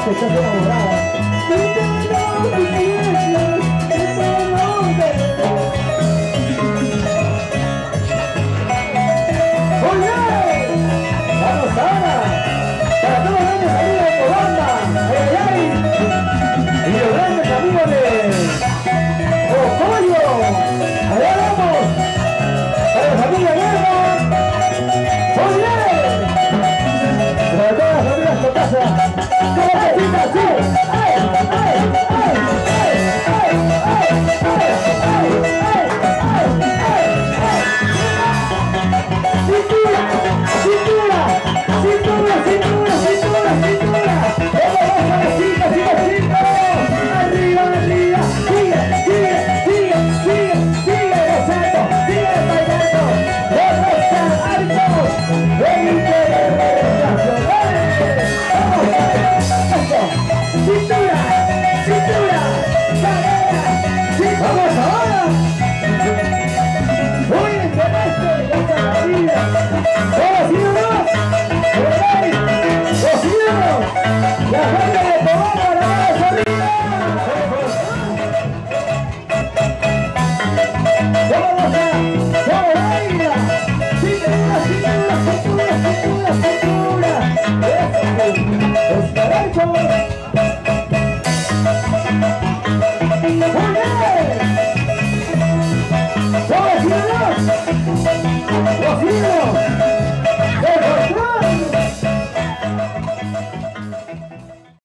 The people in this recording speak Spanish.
que estás enamorada. ¡Muy bien! ¡Vamos ahora! Para todos los grandes amigos de Cobamba, ¡ay, ay, ay! Y los grandes amigos de Ocoyo, allá vamos. Para la familia Guerra, ¡muy bien! Para todas las familias de casa, ¡como que sí, así! ¡Ay, ay, ay, ay, ay, ay, ay, ay, ¡cintura, cintura, cintura, cintura, cintura, cintura! ¡Vamos, cabecita, cabecita! ¡Arriba, arriba! ¡Sigue, sigue, sigue, sigue, sigue gozando! ¡Sigue bailando! ¡Vamos a altos! ¡Veinte nacionales! ¡Vamos, eso! ¡Cintura, cintura! ¡Cadera! ¡Vamos ahora! ¡Muy bien, maestro! ¡Ya está la vida! ¡Ahora sí, nomás! ¡Ay! ¡Los cielos! ¡La gente de Cobamba, la vamos arriba! ¡Vamos a ella! ¡Cintura, cintura, cintura, cintura, cintura! ¡Eso! ¡Los carachos!